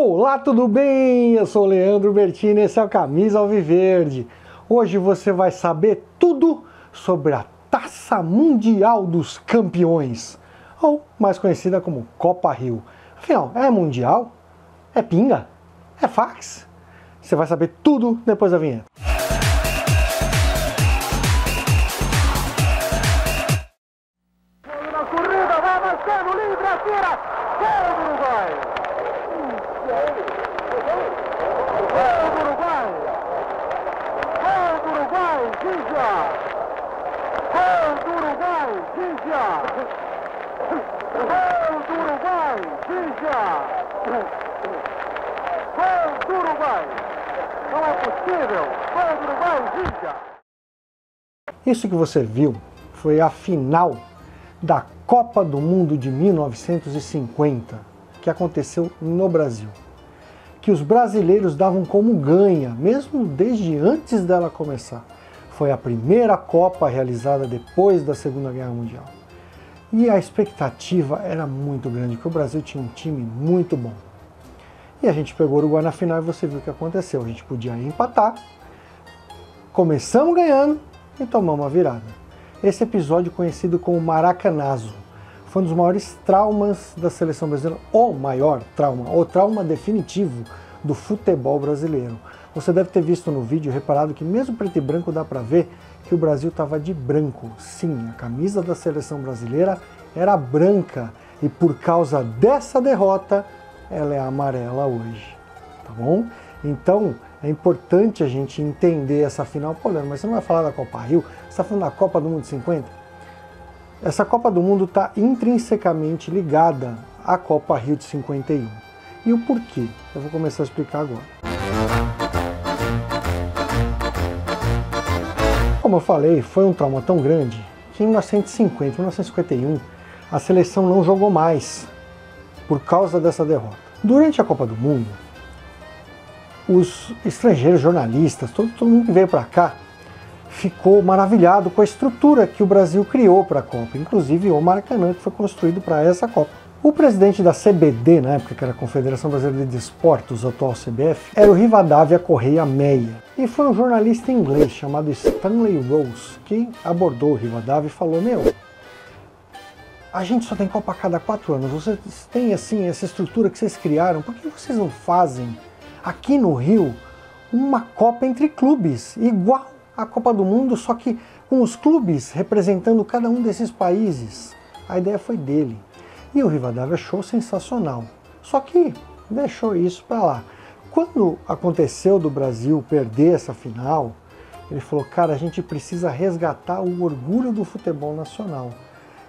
Olá, tudo bem? Eu sou o Leandro Bertini, esse é o Camisa Alviverde. Hoje você vai saber tudo sobre a Taça Mundial dos Campeões, ou mais conhecida como Copa Rio. Afinal, é mundial? É pinga? É fax? Você vai saber tudo depois da vinheta. Na corrida, vai marcando, livre, atira, gol do Uruguai! Gol do Uruguai! Gol do Uruguai, Ginja! Gol do Uruguai, Ginja! Gol do Uruguai, Ginja! Gol do Uruguai! Não é possível! Gol do Uruguai, Ginja! Isso que você viu foi a final da Copa do Mundo de 1950, que aconteceu no Brasil, que os brasileiros davam como ganha, mesmo desde antes dela começar. Foi a primeira Copa realizada depois da Segunda Guerra Mundial. E a expectativa era muito grande, porque o Brasil tinha um time muito bom. E a gente pegou o Uruguai na final e você viu o que aconteceu. A gente podia empatar, começamos ganhando e tomamos a virada. Esse episódio, conhecido como Maracanazo, foi um dos maiores traumas da seleção brasileira, o maior trauma, o trauma definitivo do futebol brasileiro. Você deve ter visto no vídeo, reparado que mesmo preto e branco dá para ver que o Brasil estava de branco. Sim, a camisa da seleção brasileira era branca e por causa dessa derrota, ela é amarela hoje, tá bom? Então, é importante a gente entender essa final. Pô, Leandro, mas você não vai falar da Copa Rio? Você está falando da Copa do Mundo de 50? Essa Copa do Mundo está intrinsecamente ligada à Copa Rio de 51. E o porquê? Eu vou começar a explicar agora. Como eu falei, foi um trauma tão grande que em 1950, 1951, a seleção não jogou mais por causa dessa derrota. Durante a Copa do Mundo, os estrangeiros, jornalistas, todo mundo que veio para cá, ficou maravilhado com a estrutura que o Brasil criou para a Copa, inclusive o Maracanã, que foi construído para essa Copa. O presidente da CBD, na época, que era a Confederação Brasileira de Desportos, atual CBF, era o Rivadavia Correia Meia. E foi um jornalista inglês chamado Stanley Rose que abordou o Rivadavia e falou: meu, a gente só tem Copa a cada 4 anos, vocês têm assim essa estrutura que vocês criaram, por que vocês não fazem aqui no Rio uma Copa entre clubes, igual a Copa do Mundo, só que com os clubes representando cada um desses países? A ideia foi dele. E o Rivadavia achou sensacional. Só que deixou isso para lá. Quando aconteceu do Brasil perder essa final, ele falou: cara, a gente precisa resgatar o orgulho do futebol nacional.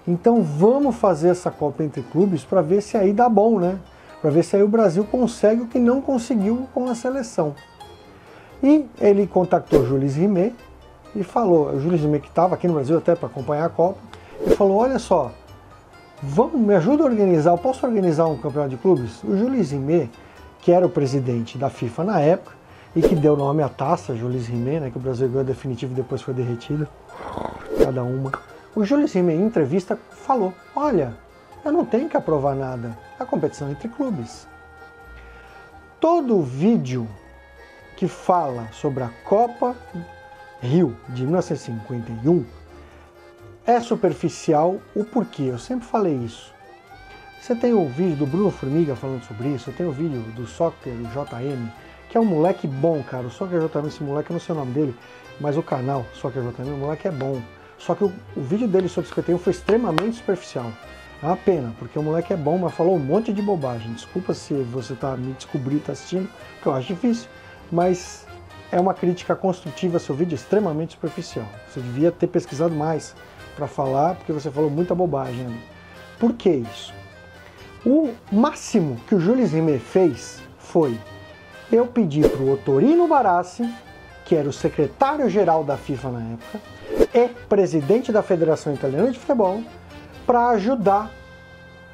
Então vamos fazer essa Copa entre clubes para ver se aí dá bom, né? Para ver se aí o Brasil consegue o que não conseguiu com a seleção. E ele contactou Jules Rimet e falou, o Jules Rimet que estava aqui no Brasil até para acompanhar a Copa, ele falou: olha só, me ajuda a organizar, eu posso organizar um campeonato de clubes? O Jules Rimet, que era o presidente da FIFA na época, e que deu nome à taça, Jules Rimet, né, que o Brasil ganhou definitivo e depois foi derretida, cada uma. O Jules Rimet, em entrevista, falou: olha, eu não tenho que aprovar nada, a competição é entre clubes. Todo vídeo que fala sobre a Copa Rio de 1951 é superficial. O porquê? Eu sempre falei isso. Você tem o vídeo do Bruno Formiga falando sobre isso, você tem o vídeo do Soccer JM, que é um moleque bom, cara. O Soccer JM, esse moleque, eu não sei o nome dele, mas o canal Soccer JM, o moleque é bom. Só que o vídeo dele sobre 51 foi extremamente superficial. É uma pena, porque o moleque é bom, mas falou um monte de bobagem. Desculpa se você está me descobrindo, está assistindo, que eu acho difícil, mas é uma crítica construtiva. Seu vídeo é extremamente superficial. Você devia ter pesquisado mais para falar, porque você falou muita bobagem ali. Por que isso? O máximo que o Jules Rimet fez foi: eu pedi para o Ottorino Barassi, que era o secretário-geral da FIFA na época, e presidente da Federação Italiana de Futebol, para ajudar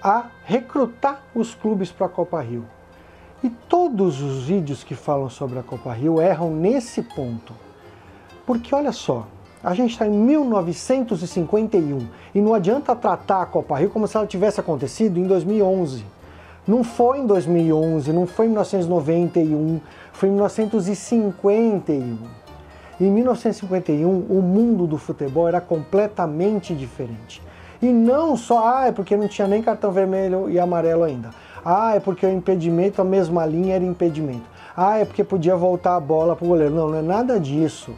a recrutar os clubes para a Copa Rio. E todos os vídeos que falam sobre a Copa Rio erram nesse ponto. Porque olha só, a gente está em 1951 e não adianta tratar a Copa Rio como se ela tivesse acontecido em 2011. Não foi em 2011, não foi em 1991, foi em 1951. Em 1951, o mundo do futebol era completamente diferente. E não só, é porque não tinha nem cartão vermelho e amarelo ainda. É porque o impedimento, a mesma linha era impedimento. É porque podia voltar a bola para o goleiro. Não, não é nada disso.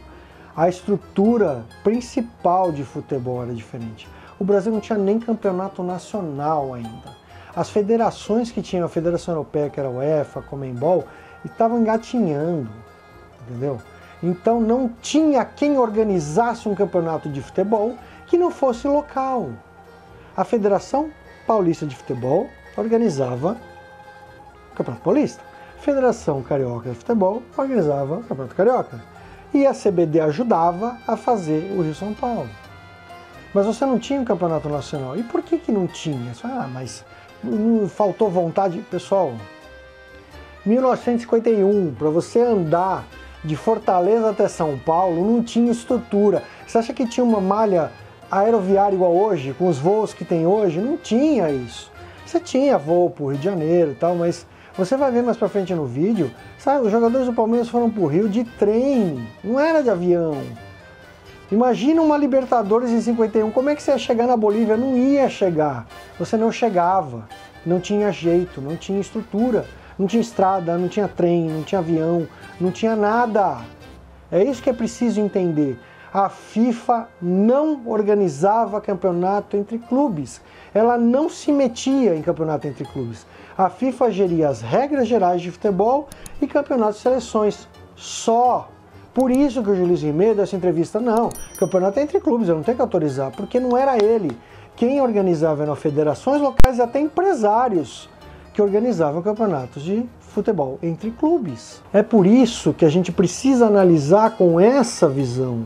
A estrutura principal de futebol era diferente. O Brasil não tinha nem campeonato nacional ainda. As federações que tinham, a Federação Europeia, que era a UEFA, a Conmebol, estavam engatinhando, entendeu? Então não tinha quem organizasse um campeonato de futebol que não fosse local. A Federação Paulista de Futebol organizava o Campeonato Paulista. A Federação Carioca de Futebol organizava o Campeonato Carioca. E a CBD ajudava a fazer o Rio-São Paulo. Mas você não tinha um campeonato nacional. E por que não tinha? Mas faltou vontade. Pessoal, 1951, para você andar de Fortaleza até São Paulo, não tinha estrutura. Você acha que tinha uma malha aeroviária igual hoje, com os voos que tem hoje? Não tinha isso. Você tinha voo para o Rio de Janeiro e tal, mas você vai ver mais pra frente no vídeo, sabe, os jogadores do Palmeiras foram pro Rio de trem, não era de avião. Imagina uma Libertadores em 51, como é que você ia chegar na Bolívia? Não ia chegar, você não chegava, não tinha jeito, não tinha estrutura, não tinha estrada, não tinha trem, não tinha avião, não tinha nada. É isso que é preciso entender. A FIFA não organizava campeonato entre clubes, ela não se metia em campeonato entre clubes. A FIFA geria as regras gerais de futebol e campeonatos de seleções só. Por isso que o Jules Rimet dessa entrevista, não, campeonato é entre clubes, eu não tenho que autorizar, porque não era ele. Quem organizava eram federações locais e até empresários que organizavam campeonatos de futebol entre clubes. É por isso que a gente precisa analisar com essa visão.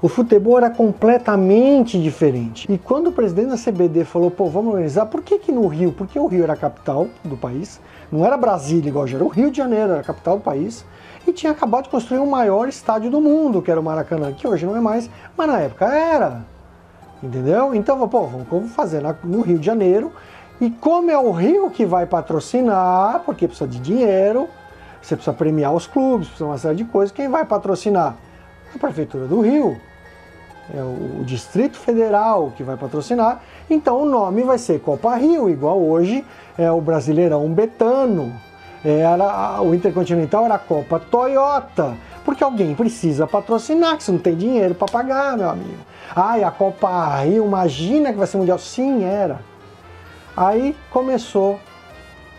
O futebol era completamente diferente. E quando o presidente da CBD falou, pô, vamos organizar, por que no Rio? Porque o Rio era a capital do país, não era Brasília igual já era, o Rio de Janeiro era a capital do país, e tinha acabado de construir o maior estádio do mundo, que era o Maracanã, que hoje não é mais, mas na época era. Entendeu? Então, pô, vamos fazer no Rio de Janeiro, e como é o Rio que vai patrocinar, porque precisa de dinheiro, você precisa premiar os clubes, precisa de uma série de coisas, quem vai patrocinar? A Prefeitura do Rio. É o Distrito Federal que vai patrocinar, então o nome vai ser Copa Rio, igual hoje é o Brasileirão Betano, o Intercontinental era a Copa Toyota, porque alguém precisa patrocinar, que você não tem dinheiro para pagar, meu amigo. E a Copa Rio, imagina que vai ser mundial. Sim, era. Aí começou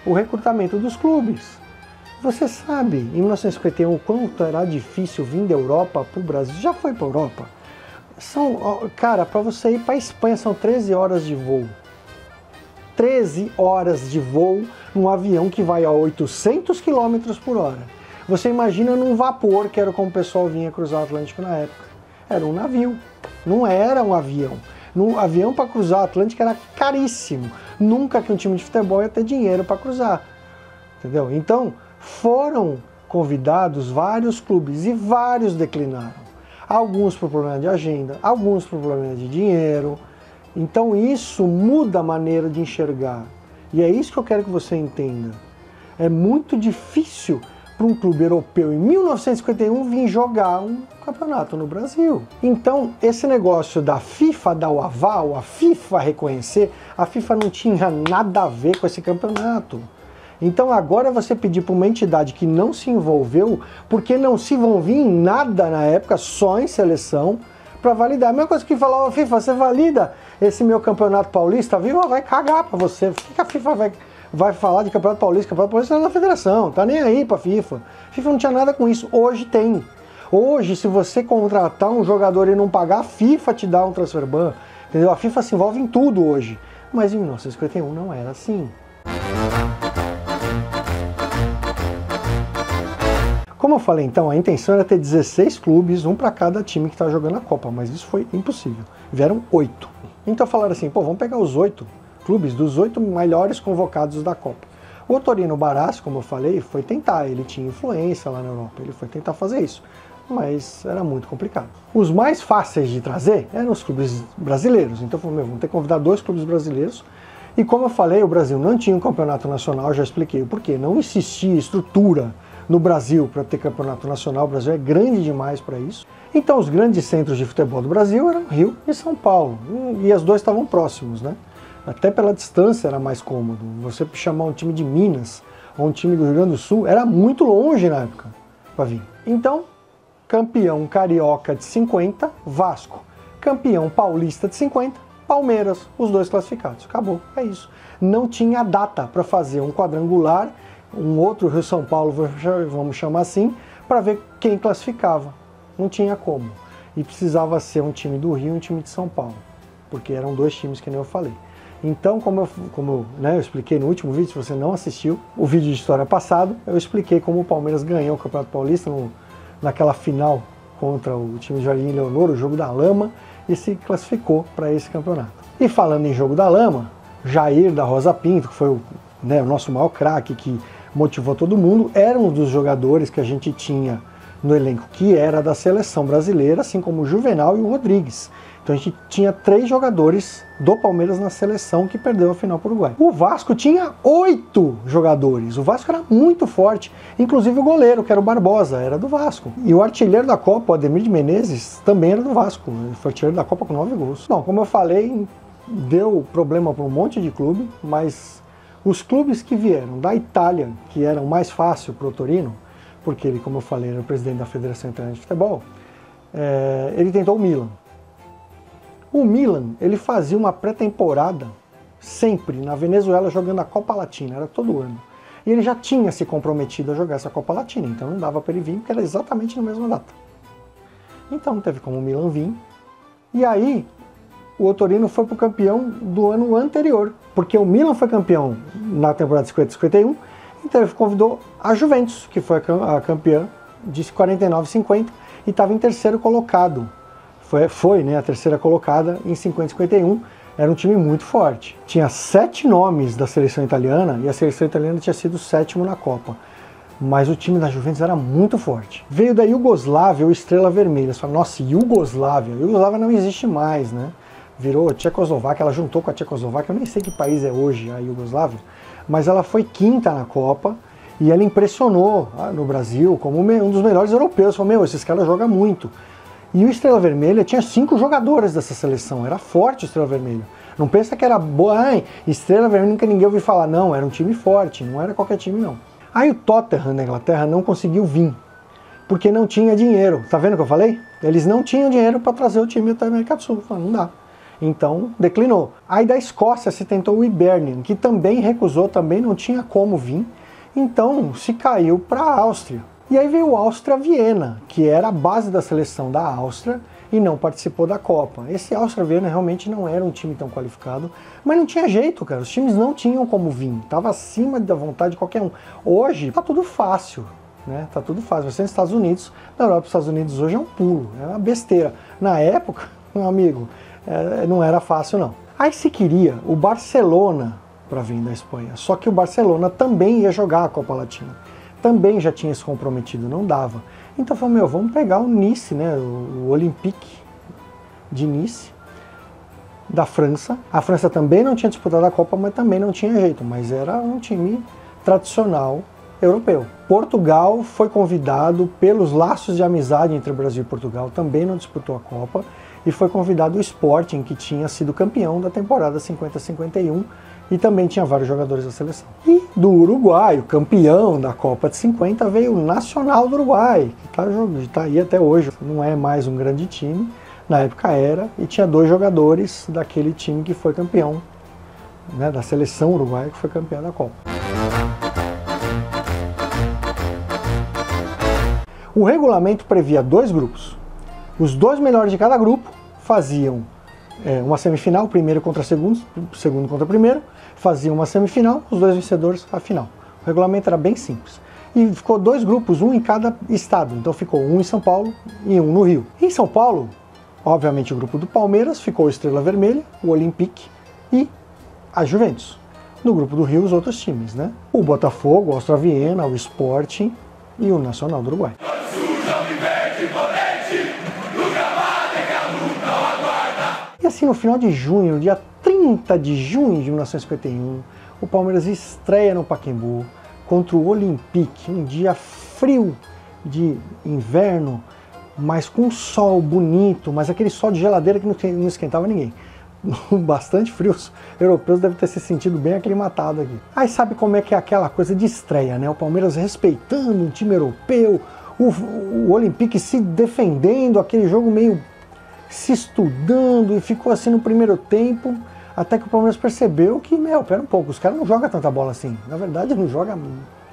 o recrutamento dos clubes. Você sabe, em 1951, o quanto era difícil vir da Europa para o Brasil? Já foi para a Europa? Cara, para você ir para a Espanha são 13 horas de voo. 13 horas de voo num avião que vai a 800 km por hora. Você imagina num vapor, que era como o pessoal vinha cruzar o Atlântico na época. Era um navio, não era um avião. Um avião para cruzar o Atlântico era caríssimo. Nunca que um time de futebol ia ter dinheiro para cruzar. Entendeu? Então, foram convidados vários clubes e vários declinaram. Alguns por problema de agenda, alguns por problema de dinheiro. Então isso muda a maneira de enxergar. E é isso que eu quero que você entenda. É muito difícil para um clube europeu em 1951 vir jogar um campeonato no Brasil. Então esse negócio da FIFA dar o aval, a FIFA reconhecer, a FIFA não tinha nada a ver com esse campeonato. Então agora você pedir para uma entidade que não se envolveu, porque não se envolvia em nada na época, só em seleção, para validar. A mesma coisa que falava, FIFA, você valida esse meu campeonato paulista, viu? Vai cagar para você. O que a FIFA vai falar de campeonato paulista? Campeonato paulista é na federação, tá nem aí para a FIFA. A FIFA não tinha nada com isso, hoje tem. Hoje, se você contratar um jogador e não pagar, a FIFA te dá um transfer ban, entendeu? A FIFA se envolve em tudo hoje. Mas em 1951 não era assim. Como eu falei, então, a intenção era ter 16 clubes, um para cada time que está jogando a Copa, mas isso foi impossível. Vieram 8. Então falaram assim, pô, vamos pegar os 8 clubes dos 8 melhores convocados da Copa. O Otorino Barassi, como eu falei, foi tentar, ele tinha influência lá na Europa, ele foi tentar fazer isso, mas era muito complicado. Os mais fáceis de trazer eram os clubes brasileiros, então falou, vamos ter que convidar 2 clubes brasileiros E como eu falei, o Brasil não tinha um campeonato nacional, já expliquei o porquê. Não existia estrutura no Brasil para ter campeonato nacional, o Brasil é grande demais para isso. Então os grandes centros de futebol do Brasil eram Rio e São Paulo, e as dois estavam próximos, né? Até pela distância era mais cômodo. Você chamar um time de Minas ou um time do Rio Grande do Sul era muito longe na época para vir. Então, campeão carioca de 50, Vasco. Campeão paulista de 50, Palmeiras, os dois classificados. Acabou, é isso. Não tinha data para fazer um quadrangular, um outro Rio-São Paulo, vamos chamar assim, para ver quem classificava. Não tinha como. E precisava ser um time do Rio e um time de São Paulo, porque eram dois times que nem eu falei. Então, como eu expliquei no último vídeo, se você não assistiu o vídeo de história passado, eu expliquei como o Palmeiras ganhou o Campeonato Paulista naquela final contra o time de Jardim Leonor, o jogo da lama, e se classificou para esse campeonato. E falando em jogo da lama, Jair da Rosa Pinto, que foi o nosso maior craque, que motivou todo mundo, era um dos jogadores que a gente tinha no elenco, que era da seleção brasileira, assim como o Juvenal e o Rodrigues. Então a gente tinha 3 jogadores do Palmeiras na seleção que perdeu a final para o Uruguai. O Vasco tinha 8 jogadores. O Vasco era muito forte. Inclusive o goleiro, que era o Barbosa, era do Vasco. E o artilheiro da Copa, o Ademir de Menezes, também era do Vasco. Ele foi artilheiro da Copa com 9 gols. Bom, como eu falei, deu problema para um monte de clube, mas os clubes que vieram da Itália, que eram mais fácil para o Torino, porque ele, como eu falei, era o presidente da Federação Italiana de Futebol, ele tentou o Milan. O Milan, ele fazia uma pré-temporada sempre na Venezuela jogando a Copa Latina, era todo ano. E ele já tinha se comprometido a jogar essa Copa Latina, então não dava para ele vir, porque era exatamente na mesma data. Então não teve como o Milan vir. E aí, o Torino foi para o campeão do ano anterior, porque o Milan foi campeão na temporada de 50-51, então ele convidou a Juventus, que foi a campeã de 49-50 e estava em terceiro colocado. Foi a terceira colocada em 50-51, era um time muito forte. Tinha 7 nomes da seleção italiana e a seleção italiana tinha sido 7º na Copa. Mas o time da Juventus era muito forte. Veio da Iugoslávia, o Estrela Vermelha. Você fala, nossa, Iugoslávia não existe mais, né? Virou Tchecoslováquia, ela juntou com a Tchecoslováquia, eu nem sei que país é hoje a Iugoslávia, mas ela foi 5ª na Copa e ela impressionou no Brasil como um dos melhores europeus. Falou, esses caras jogam muito. E o Estrela Vermelha tinha 5 jogadores dessa seleção, era forte o Estrela Vermelha. Não pensa que era boa, Estrela Vermelha nunca ninguém ouviu falar, não, era um time forte, não era qualquer time não. Aí o Tottenham da Inglaterra não conseguiu vir, porque não tinha dinheiro. Tá vendo o que eu falei? Eles não tinham dinheiro para trazer o time até a América do Sul, não dá. Então declinou. Aí da Escócia se tentou o Hibernian, que também recusou, também não tinha como vir, então se caiu para a Áustria. E aí veio o Áustria-Viena, que era a base da seleção da Áustria e não participou da Copa. Esse Áustria-Viena realmente não era um time tão qualificado, mas não tinha jeito, cara. Os times não tinham como vir, estava acima da vontade de qualquer um. Hoje tá tudo fácil, né? Tá tudo fácil. Você nos Estados Unidos, na Europa, os Estados Unidos hoje é um pulo, é uma besteira. Na época, meu amigo, não era fácil não. Aí se queria o Barcelona para vir da Espanha, só que o Barcelona também ia jogar a Copa Latina. Também já tinha se comprometido, não dava. Então falou, vamos pegar o Nice, né, o Olympique de Nice, da França. A França também não tinha disputado a Copa, mas também não tinha jeito, mas era um time tradicional europeu. Portugal foi convidado pelos laços de amizade entre Brasil e Portugal, também não disputou a Copa, e foi convidado o Sporting, que tinha sido campeão da temporada 50-51, e também tinha vários jogadores da seleção. E do Uruguai, o campeão da Copa de 50, veio o Nacional do Uruguai, que tá aí até hoje. Não é mais um grande time, na época era, e tinha 2 jogadores daquele time que foi campeão, né, da seleção uruguaia que foi campeã da Copa. O regulamento previa 2 grupos. Os 2 melhores de cada grupo faziam uma semifinal, primeiro contra segundo contra primeiro, faziam uma semifinal, os 2 vencedores a final. O regulamento era bem simples. E ficou 2 grupos, um em cada estado. Então ficou um em São Paulo e um no Rio. Em São Paulo, obviamente o grupo do Palmeiras, ficou o Estrela Vermelha, o Olympique e a Juventus. No grupo do Rio, os outros times, né? O Botafogo, o Áustria-Viena, o Sporting e o Nacional do Uruguai. E assim, no final de junho, dia 30 30 de junho de 1951, o Palmeiras estreia no Pacaembu contra o Olympique, um dia frio de inverno, mas com sol bonito, mas aquele sol de geladeira que não esquentava ninguém. Bastante frio, os europeus devem ter se sentido bem aclimatados aqui. Aí sabe como é que é aquela coisa de estreia, né? O Palmeiras respeitando um time europeu, o Olympique se defendendo, aquele jogo meio se estudando, e ficou assim no primeiro tempo, até que o Palmeiras percebeu que, pera um pouco, os caras não jogam tanta bola assim. Na verdade, não joga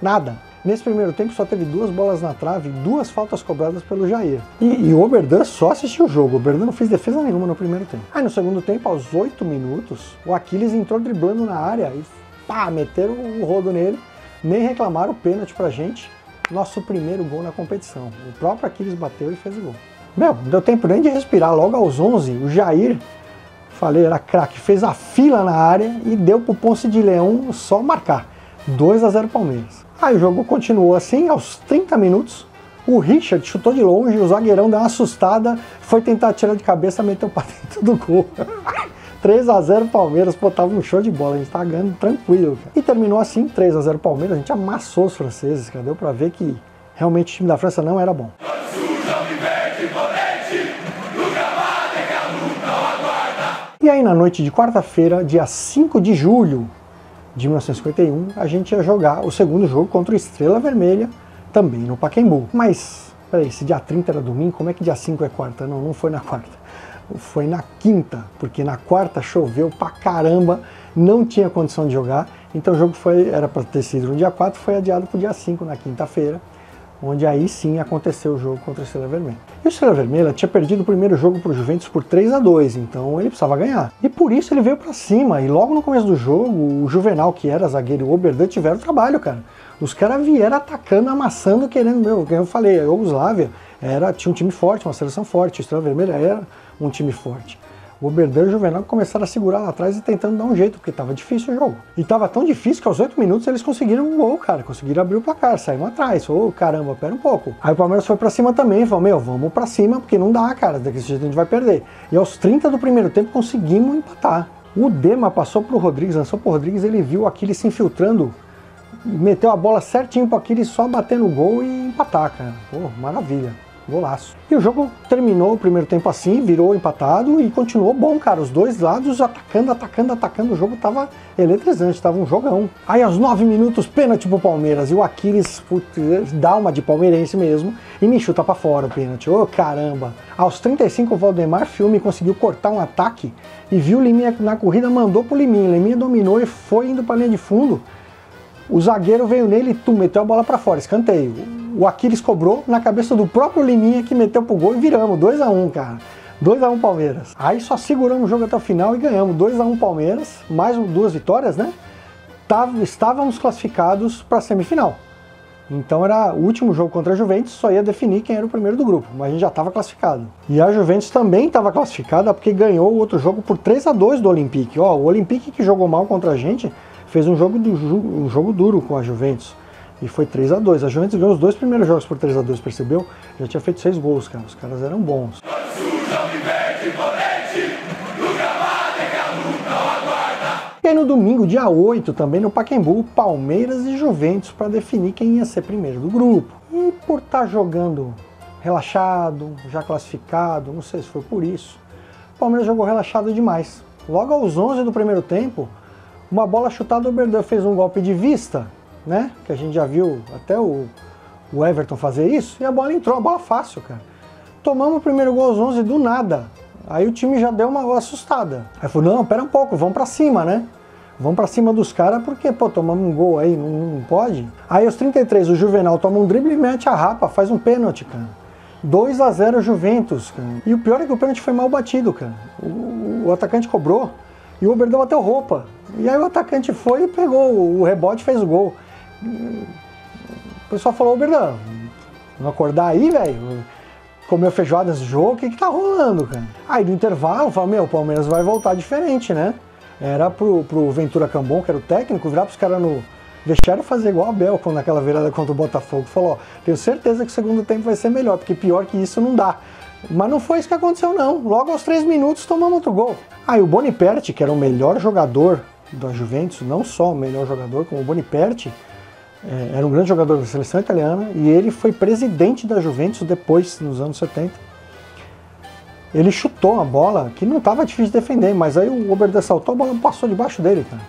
nada. Nesse primeiro tempo só teve 2 bolas na trave e 2 faltas cobradas pelo Jair. E o Oberdan só assistiu o jogo, o Oberdan não fez defesa nenhuma no primeiro tempo. Aí no segundo tempo, aos 8 minutos, o Aquiles entrou driblando na área e pá, meteram o rodo nele, nem reclamaram o pênalti pra gente. Nosso primeiro gol na competição. O próprio Aquiles bateu e fez o gol. Não deu tempo nem de respirar. Logo aos 11, o Jair, falei, era craque, fez a fila na área e deu pro Ponce de Leão só marcar. 2-0 Palmeiras. Aí o jogo continuou assim, aos 30 minutos, o Richard chutou de longe, o zagueirão deu uma assustada, foi tentar tirar de cabeça, meteu pra dentro do gol. 3-0 Palmeiras, pô, tava um show de bola, a gente tava ganhando tranquilo, cara. E terminou assim, 3-0 Palmeiras, a gente amassou os franceses, cara, deu pra ver que realmente o time da França não era bom. E aí na noite de quarta-feira, dia 5 de julho de 1951, a gente ia jogar o segundo jogo contra o Estrela Vermelha, também no Pacaembu. Mas, peraí, se dia 30 era domingo, como é que dia 5 é quarta? Não, não foi na quarta. Foi na quinta, porque na quarta choveu pra caramba, não tinha condição de jogar, então o jogo era para ter sido no dia 4, foi adiado pro dia 5, na quinta-feira, onde aí sim aconteceu o jogo contra o Estrela Vermelha. E o Estrela Vermelha tinha perdido o primeiro jogo pro Juventus por 3-2, então ele precisava ganhar. E por isso ele veio pra cima, e logo no começo do jogo, o Juvenal, que era zagueiro, e o Oberdan tiveram trabalho, cara. Os caras vieram atacando, amassando, querendo, eu falei, a Iugoslávia tinha um time forte, uma seleção forte, o Estrela Vermelha era um time forte. O Oberdan e o Juvenal começaram a segurar lá atrás e tentando dar um jeito, porque tava difícil o jogo. E tava tão difícil que aos 8 minutos eles conseguiram um gol, cara. Conseguiram abrir o placar, saíram atrás. Ô, caramba, pera um pouco. Aí o Palmeiras foi pra cima também, falou, vamos pra cima, porque não dá, cara, daqui jeito a gente vai perder. E aos 30 do primeiro tempo conseguimos empatar. O Dema passou pro Rodrigues, lançou pro Rodrigues, ele viu aquele se infiltrando, meteu a bola certinho pro Aquiles só bater no gol e empatar, cara. Pô, maravilha. Golaço. E o jogo terminou o primeiro tempo assim, virou empatado e continuou bom, cara. Os dois lados atacando. O jogo tava eletrizante, tava um jogão. Aí aos 9 minutos, pênalti pro Palmeiras. E o Aquiles, dá uma de palmeirense mesmo, e me chuta pra fora o pênalti. Ô, caramba. Aos 35, o Valdemar Filme conseguiu cortar um ataque e viu o Liminha na corrida, mandou pro Liminha. O Liminha dominou e foi indo pra linha de fundo. O zagueiro veio nele e meteu a bola pra fora, escanteio. O Aquiles cobrou na cabeça do próprio Liminha, que meteu pro gol e viramos, 2-1, cara. 2-1 Palmeiras. Aí só seguramos o jogo até o final e ganhamos, 2-1 Palmeiras, mais 2 vitórias, né? Estávamos classificados para a semifinal. Então era o último jogo contra a Juventus, só ia definir quem era o primeiro do grupo, mas a gente já estava classificado. E a Juventus também estava classificada porque ganhou o outro jogo por 3-2 do Olympique. Ó, o Olympique, que jogou mal contra a gente, fez um jogo duro com a Juventus. E foi 3-2. A Juventus ganhou os 2 primeiros jogos por 3-2, percebeu? Já tinha feito 6 gols, cara. Os caras eram bons. E aí no domingo, dia 8, também no Pacaembu, Palmeiras e Juventus para definir quem ia ser primeiro do grupo. E por estar jogando relaxado, já classificado, não sei se foi por isso, o Palmeiras jogou relaxado demais. Logo aos 11 do primeiro tempo, uma bola chutada, o Oberdan fez um golpe de vista, né? Que a gente já viu até o Everton fazer isso, e a bola entrou, a bola fácil, cara. Tomamos o primeiro gol aos 11 do nada. Aí o time já deu uma assustada. Aí falou, não, pera um pouco, vamos pra cima, né? Vamos pra cima dos caras, porque, pô, tomamos um gol aí, não pode. Aí aos 33, o Juvenal toma um drible e mete a rapa, faz um pênalti, cara. 2-0 Juventus, cara. E o pior é que o pênalti foi mal batido, cara. O atacante cobrou e o Oberdan bateu roupa. E aí o atacante foi e pegou o rebote e fez o gol. O pessoal falou, Oberdan, vamos acordar aí, velho? Comeu feijoada nesse jogo, o que tá rolando, cara? Aí no intervalo, falou, o Palmeiras vai voltar diferente, né? Era pro Ventura Cambon, que era o técnico, virar pros caras no vestiário fazer igual a Belco naquela virada contra o Botafogo. Falou, ó, tenho certeza que o segundo tempo vai ser melhor, porque pior que isso não dá. Mas não foi isso que aconteceu não. Logo aos 3 minutos tomamos outro gol. Aí o Boniperti, que era o melhor jogador da Juventus, não só o melhor jogador, como o Boniperti, era um grande jogador da seleção italiana, e ele foi presidente da Juventus depois, nos anos 70. Ele chutou a bola, que não estava difícil de defender, mas aí o Oberdan saltou, a bola passou debaixo dele, cara.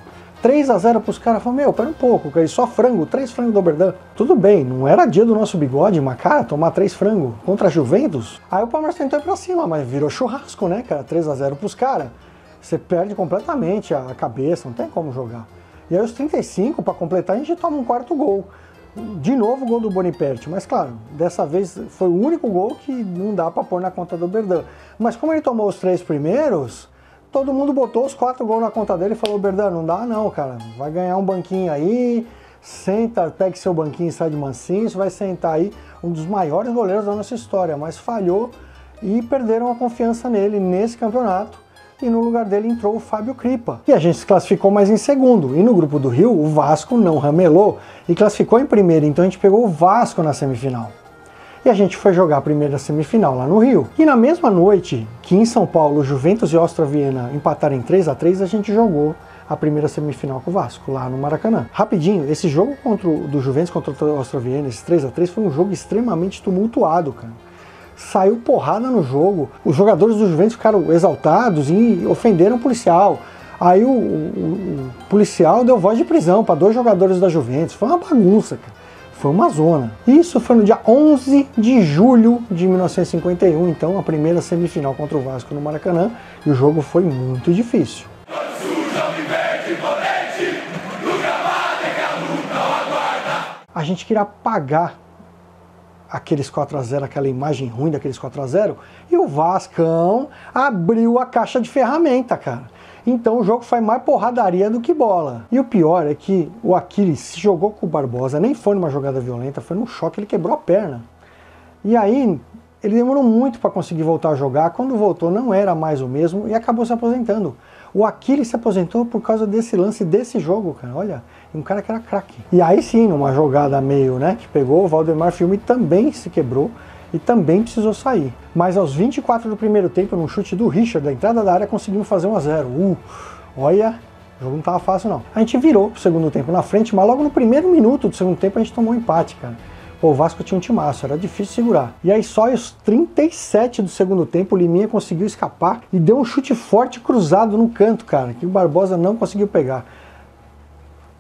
3-0 pros caras, falou, meu, pera um pouco, cara, só frango, 3 frangos do Oberdan. Tudo bem, não era dia do nosso bigode, mas cara, tomar 3 frangos contra a Juventus. Aí o Palmeiras tentou ir pra cima, mas virou churrasco, né, cara, 3-0 pros caras. Você perde completamente a cabeça, não tem como jogar. E aí aos 35, para completar, a gente toma um 4º gol. De novo o gol do Boniperti, mas claro, dessa vez foi o único gol que não dá para pôr na conta do Oberdan. Mas como ele tomou os 3 primeiros, todo mundo botou os 4 gols na conta dele e falou, Oberdan, não dá não, cara, vai ganhar um banquinho aí, senta, pegue seu banquinho e sai de mansinho, você vai sentar aí, um dos maiores goleiros da nossa história, mas falhou e perderam a confiança nele nesse campeonato. E no lugar dele entrou o Fábio Crippa. E a gente se classificou mais em segundo. E no grupo do Rio, o Vasco não ramelou e classificou em primeiro. Então a gente pegou o Vasco na semifinal. E a gente foi jogar a primeira semifinal lá no Rio. E na mesma noite que em São Paulo, Juventus e Áustria Viena empataram em 3-3, a gente jogou a primeira semifinal com o Vasco, lá no Maracanã. Rapidinho, esse jogo do Juventus contra o Áustria Viena, esse 3-3, foi um jogo extremamente tumultuado, cara. Saiu porrada no jogo, os jogadores do Juventus ficaram exaltados e ofenderam o policial. Aí o policial deu voz de prisão para 2 jogadores da Juventus. Foi uma bagunça, cara. Foi uma zona. Isso foi no dia 11 de julho de 1951, então a primeira semifinal contra o Vasco no Maracanã, e o jogo foi muito difícil. A gente queria apagar aqueles 4-0, aquela imagem ruim daqueles 4-0, e o Vascão abriu a caixa de ferramenta, cara. Então o jogo foi mais porradaria do que bola. E o pior é que o Aquiles se jogou com o Barbosa, nem foi numa jogada violenta, foi num choque, ele quebrou a perna. E aí ele demorou muito para conseguir voltar a jogar, quando voltou não era mais o mesmo e acabou se aposentando. O Aquiles se aposentou por causa desse lance, desse jogo, cara, olha, um cara que era craque. E aí sim, numa jogada meio, né, que pegou, o Valdemar Filme também se quebrou e também precisou sair. Mas aos 24 do primeiro tempo, num chute do Richard, da entrada da área, conseguimos fazer 1-0. Olha, o jogo não tava fácil não. A gente virou pro segundo tempo na frente, mas logo no primeiro minuto do segundo tempo a gente tomou um empate, cara. Pô, o Vasco tinha um timaço, era difícil segurar. E aí só aos 37 do segundo tempo o Liminha conseguiu escapar e deu um chute forte cruzado no canto, cara, que o Barbosa não conseguiu pegar.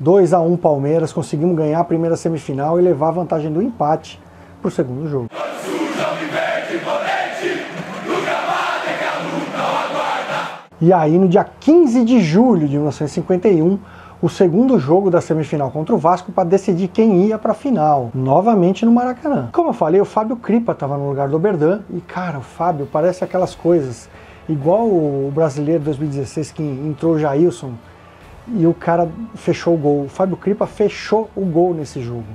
2-1 Palmeiras, conseguimos ganhar a primeira semifinal e levar a vantagem do empate pro segundo jogo. E aí no dia 15 de julho de 1951, o segundo jogo da semifinal contra o Vasco para decidir quem ia para a final, novamente no Maracanã. Como eu falei, o Fábio Crippa estava no lugar do Oberdan, e cara, o Fábio parece aquelas coisas, igual o brasileiro 2016 que entrou o Jailson, e o cara fechou o gol. O Fábio Crippa fechou o gol nesse jogo.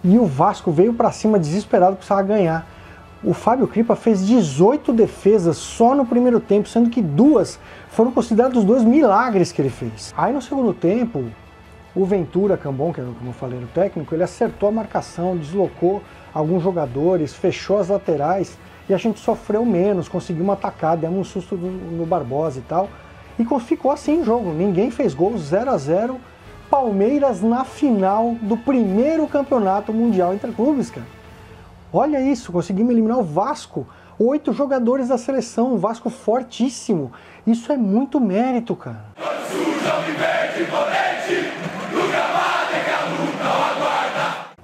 E o Vasco veio para cima desesperado, precisava ganhar. O Fábio Crippa fez 18 defesas só no primeiro tempo, sendo que 2 foram considerados os 2 milagres que ele fez. Aí no segundo tempo, o Ventura Cambon, que é, como eu falei, o técnico, ele acertou a marcação, deslocou alguns jogadores, fechou as laterais e a gente sofreu menos, conseguimos atacar, demos um susto no Barbosa e tal. E ficou assim o jogo, ninguém fez gol, 0-0, Palmeiras na final do primeiro campeonato mundial entre clubes, cara. Olha isso, conseguimos eliminar o Vasco, 8 jogadores da seleção, um Vasco fortíssimo. Isso é muito mérito, cara.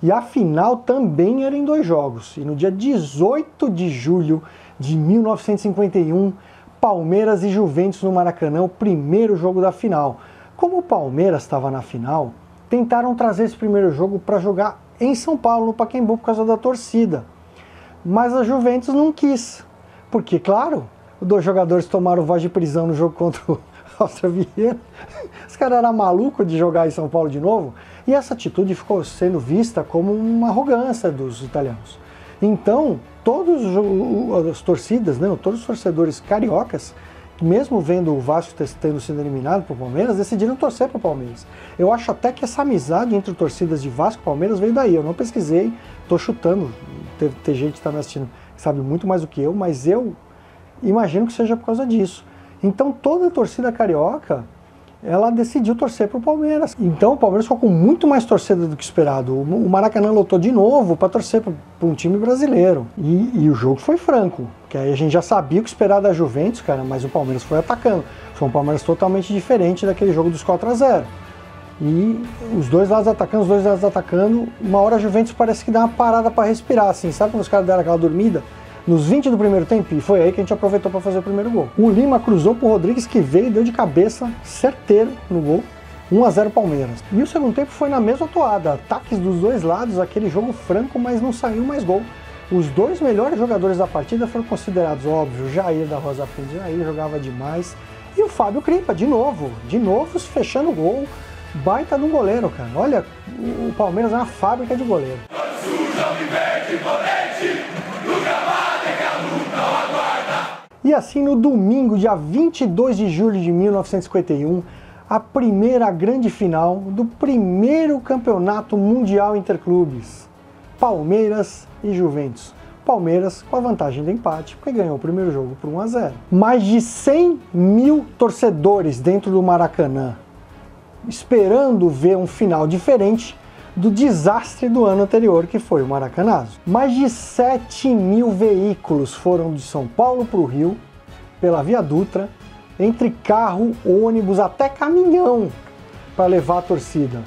E a final também era em 2 jogos. E no dia 18 de julho de 1951, Palmeiras e Juventus no Maracanã, o primeiro jogo da final. Como o Palmeiras estava na final, tentaram trazer esse primeiro jogo para jogar em São Paulo, no Pacaembu, por causa da torcida. Mas a Juventus não quis, porque, claro, os 2 jogadores tomaram voz de prisão no jogo contra o Áustria Viena. Os caras eram malucos de jogar em São Paulo de novo, e essa atitude ficou sendo vista como uma arrogância dos italianos. Então, todas as torcidas, né, todos os torcedores cariocas, mesmo vendo o Vasco tendo sido eliminado para o Palmeiras, decidiram torcer para o Palmeiras. Eu acho até que essa amizade entre torcidas de Vasco e Palmeiras veio daí. Eu não pesquisei, estou chutando, tem gente que está me assistindo que sabe muito mais do que eu, mas eu imagino que seja por causa disso. Então toda a torcida carioca, ela decidiu torcer para o Palmeiras. Então o Palmeiras ficou com muito mais torcida do que esperado. O Maracanã lotou de novo para torcer para um time brasileiro. E o jogo foi franco, porque aí a gente já sabia o que esperar da Juventus, cara, mas o Palmeiras foi atacando. Foi um Palmeiras totalmente diferente daquele jogo dos 4-0. E os dois lados atacando, uma hora a Juventus parece que dá uma parada para respirar, assim, sabe quando os caras deram aquela dormida? Nos 20 do primeiro tempo, e foi aí que a gente aproveitou para fazer o primeiro gol. O Lima cruzou pro Rodrigues, que veio e deu de cabeça, certeiro no gol, 1-0 Palmeiras. E o segundo tempo foi na mesma toada, ataques dos dois lados, aquele jogo franco, mas não saiu mais gol. Os dois melhores jogadores da partida foram considerados, óbvio, Jair da Rosa Pinto, Jair jogava demais, e o Fábio Crippa, de novo fechando o gol, baita de um goleiro, cara. Olha, o Palmeiras é uma fábrica de goleiro. E assim, no domingo, dia 22 de julho de 1951, a primeira grande final do primeiro campeonato mundial interclubes. Palmeiras e Juventus. Palmeiras com a vantagem do empate, porque ganhou o primeiro jogo por 1-0. Mais de 100 mil torcedores dentro do Maracanã, esperando ver um final diferente do desastre do ano anterior, que foi o Maracanazo. Mais de 7 mil veículos foram de São Paulo para o Rio, pela Via Dutra, entre carro, ônibus, até caminhão, para levar a torcida.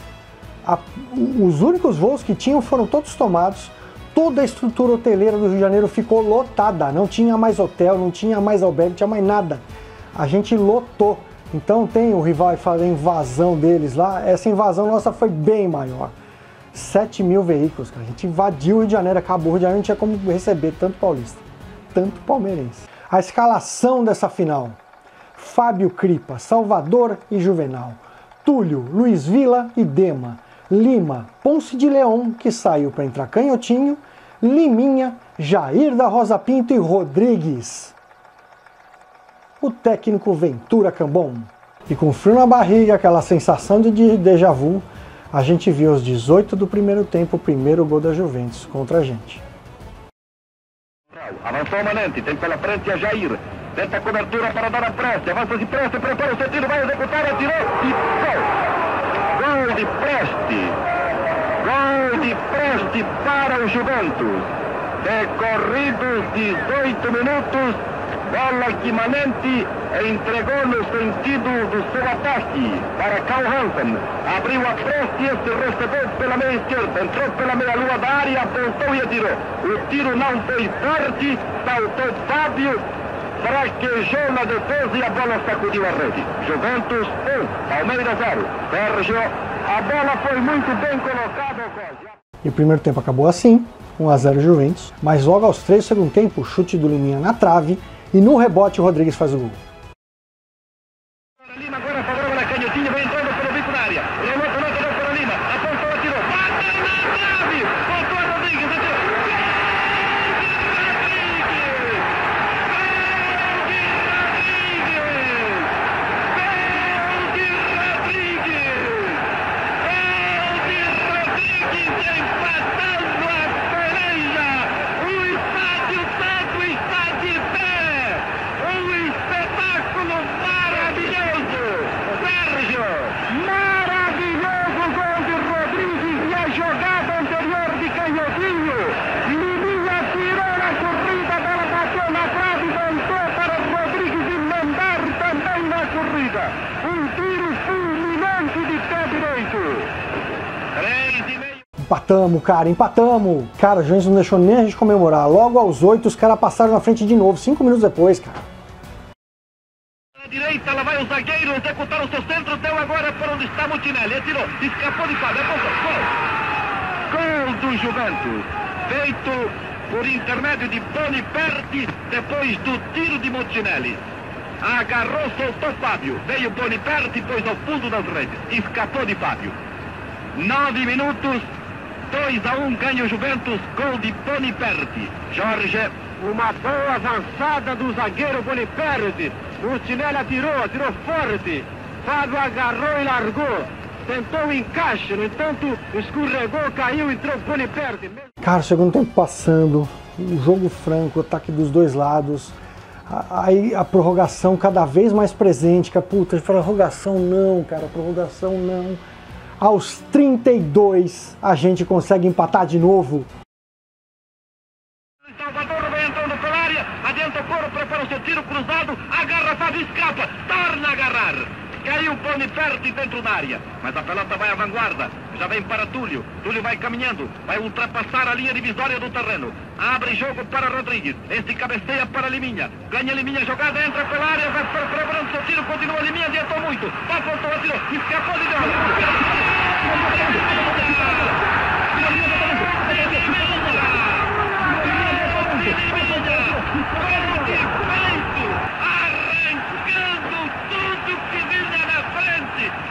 Os únicos voos que tinham foram todos tomados, toda a estrutura hoteleira do Rio de Janeiro ficou lotada, não tinha mais hotel, não tinha mais albergue, não tinha mais nada. A gente lotou. Então tem o rival fazer a invasão deles lá, essa invasão nossa foi bem maior. 7 mil veículos, cara. A gente invadiu o Rio de Janeiro, acabou o Rio de Janeiro, não tinha como receber tanto paulista, tanto palmeirense. A escalação dessa final: Fábio Crippa, Salvador e Juvenal, Túlio, Luiz Villa e Dema, Lima, Ponce de Leão, que saiu para entrar Canhotinho, Liminha, Jair da Rosa Pinto e Rodrigues. O técnico Ventura Cambon. E com frio na barriga, aquela sensação de déjà vu, a gente viu aos 18 do primeiro tempo o primeiro gol da Juventus contra a gente. Avançou Manente, tem pela frente a Jair. Tenta a cobertura para dar a pressa. Avança de pressa, prepara o sentido, vai executar, atirou e gol! Gol de Preste. Gol de Preste para o Juventus. Decorridos 18 minutos, bola que Manente entregou no sentido do seu ataque para Carl Hansen. Abriu a pressa e este recebeu pela meia esquerda, entrou pela meia-lua da área, apontou e atirou. O tiro não foi forte, saltou Fábio, fraquejou na defesa e a bola sacudiu a rede. Juventus 1, Palmeiras 0. Sérgio, a bola foi muito bem colocada. E o primeiro tempo acabou assim, 1-0 Juventus, mas logo aos 3 do segundo tempo, o chute do Liminha na trave e no rebote o Rodrigues faz o gol. Lima agora favorável a Canhotinho, vai entrando pelo bico da área. Ele não para Lima, apontou, atirou, bateu na trave, voltou a Rodrigues, atirou. Empatamos, cara, empatamos! Cara, o Juventus não deixou nem a gente comemorar. Logo aos 8, os caras passaram na frente de novo, 5 minutos depois, cara. Na direita, lá vai o zagueiro executar o seu centro, deu agora por onde está Mutinelli, atirou, escapou de Fábio, gol! Gol do Juventus, feito por intermédio de Boniperti, depois do tiro de Mutinelli. Agarrou, soltou Fábio, veio Boniperti, pôs ao fundo das redes, escapou de Fábio. 9 minutos, 2-1, ganha o Juventus, gol de Boniperti. Jorge. Uma boa avançada do zagueiro Boniperti. O Mutinelli atirou forte. Fábio agarrou e largou. Tentou o encaixe, no entanto, escorregou, caiu, entrou Boniperti. Cara, o segundo tempo passando, o jogo franco, o ataque dos dois lados, aí a prorrogação cada vez mais presente, que puta, prorrogação não, cara, prorrogação não. Aos 32 a gente consegue empatar de novo. Salvador vai entrando pela área, adianta o Coro, prepara o seu tiro cruzado, agarra, Fábio, escapa, torna a agarrar. Caiu Boniperti dentro da área, mas a pelota vai à vanguarda, já vem para Túlio, Túlio vai caminhando, vai ultrapassar a linha divisória do terreno, abre jogo para Rodrigues, este cabeceia para Liminha, ganha Liminha, jogada, entra pela área, vai preparando seu tiro, continua Liminha, adiantou muito, apontou, atirou, escapou de bola.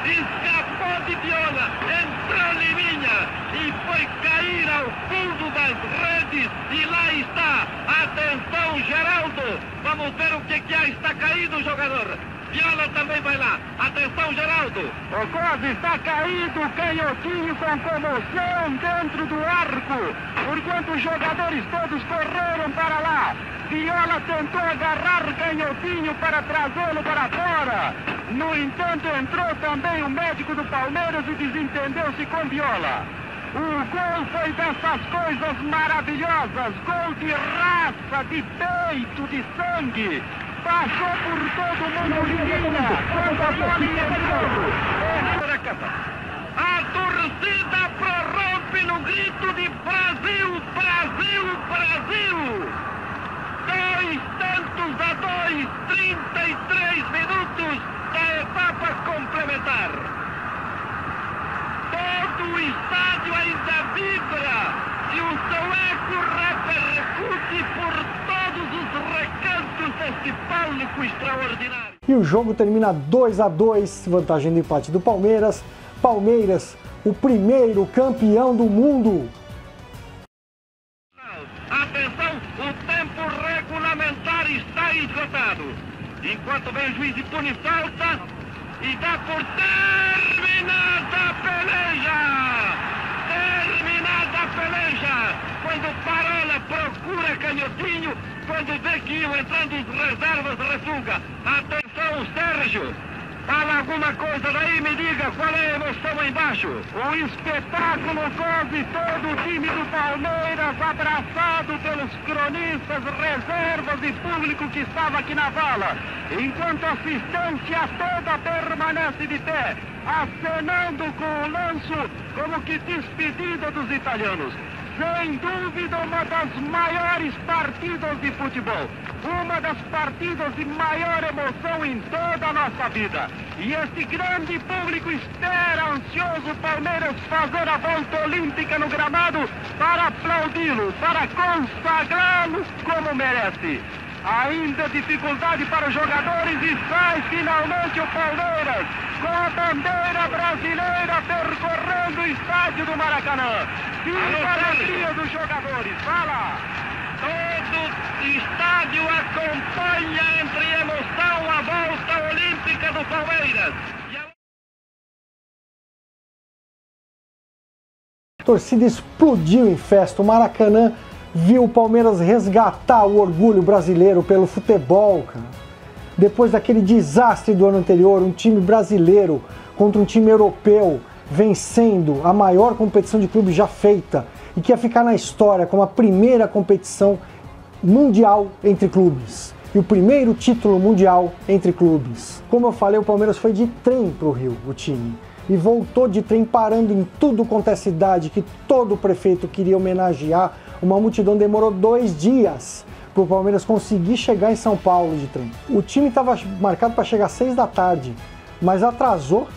Escapou de Viola, entrou Liminha e foi cair ao fundo das redes e lá está, atenção Geraldo, vamos ver o que há, está caído o jogador, Viola também vai lá, atenção Geraldo, o Cosi está caído, canhotinho com comoção dentro do arco, enquanto os jogadores todos correram para lá. Viola tentou agarrar Canhotinho para trazê-lo para fora. No entanto, entrou também o médico do Palmeiras e desentendeu-se com Viola. O gol foi dessas coisas maravilhosas. Gol de raça, de peito, de sangue. Passou por todo mundo, Liminha. Quando a bola ia de novo. A torcida prorrompe no grito de Brasil, Brasil, Brasil. 2-2, 33 minutos da etapa complementar. Todo o estádio ainda vibra e o seu eco repercute por todos os recantos deste público extraordinário. E o jogo termina 2-2, vantagem do empate do Palmeiras. Palmeiras, o primeiro campeão do mundo. Atenção, o tempo regulamentar está esgotado. Enquanto vem o juiz e pune falta e dá por terminada a peleja. Terminada a peleja. Quando Parola procura Canhotinho, quando vê que iam entrando os reservas, refuga. Atenção, Sérgio. Fala alguma coisa daí, me diga qual é a emoção aí embaixo. O espetáculo quase todo o time do Palmeiras abraçado pelos cronistas, reservas e público que estava aqui na vala. Enquanto a assistência toda permanece de pé, acenando com o lanço como que despedida dos italianos. Sem dúvida, uma das maiores partidas de futebol. Uma das partidas de maior emoção em toda a nossa vida. E este grande público espera ansioso o Palmeiras fazer a volta olímpica no gramado para aplaudi-lo, para consagrá-lo como merece. Ainda dificuldade para os jogadores e sai finalmente o Palmeiras com a bandeira brasileira percorrendo o estádio do Maracanã. Viva a alegria dos jogadores, fala! Todo estádio acompanha entre emoção a volta olímpica do Palmeiras. A torcida explodiu em festa, o Maracanã viu o Palmeiras resgatar o orgulho brasileiro pelo futebol, cara. Depois daquele desastre do ano anterior, um time brasileiro contra um time europeu, vencendo a maior competição de clubes já feita e que ia ficar na história como a primeira competição mundial entre clubes e o primeiro título mundial entre clubes. Como eu falei, o Palmeiras foi de trem para o Rio, o time, e voltou de trem parando em tudo quanto é cidade que todo prefeito queria homenagear. Uma multidão demorou 2 dias para o Palmeiras conseguir chegar em São Paulo de trem. O time estava marcado para chegar às 6 da tarde, mas atrasou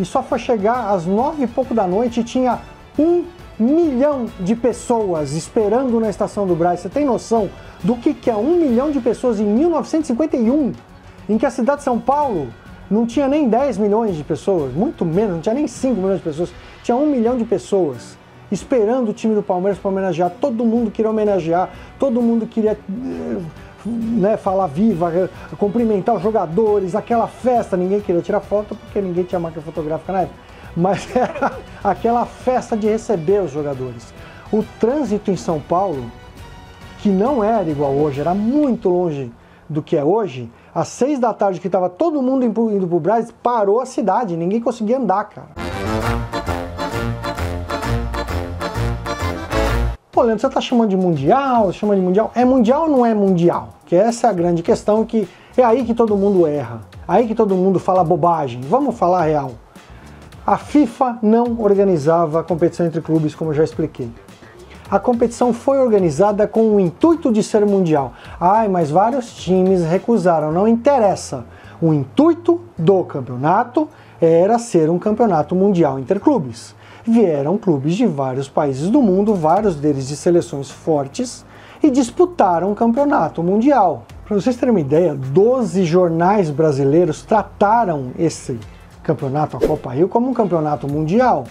e só foi chegar às 9 e pouco da noite e tinha 1 milhão de pessoas esperando na Estação do Brás. Você tem noção do que é 1 milhão de pessoas em 1951, em que a cidade de São Paulo não tinha nem 10 milhões de pessoas, muito menos, não tinha nem 5 milhões de pessoas, tinha 1 milhão de pessoas esperando o time do Palmeiras para homenagear. Todo mundo queria homenagear, todo mundo queria falar viva, cumprimentar os jogadores, aquela festa. Ninguém queria tirar foto porque ninguém tinha máquina fotográfica na época, mas era aquela festa de receber os jogadores. O trânsito em São Paulo, que não era igual hoje, era muito longe do que é hoje, às 6 da tarde que estava todo mundo indo pro Brás, parou a cidade, ninguém conseguia andar, cara. Pô, Leandro, você tá chamando de mundial, chama de mundial? É mundial ou não é mundial? Que essa é a grande questão, que é aí que todo mundo erra, aí que todo mundo fala bobagem. Vamos falar a real. A FIFA não organizava a competição entre clubes, como eu já expliquei. A competição foi organizada com o intuito de ser mundial. Ai, mas vários times recusaram, não interessa. O intuito do campeonato era ser um campeonato mundial interclubes. Vieram clubes de vários países do mundo, vários deles de seleções fortes, e disputaram o campeonato mundial. Para vocês terem uma ideia, 12 jornais brasileiros trataram esse campeonato, a Copa Rio, como um campeonato mundial.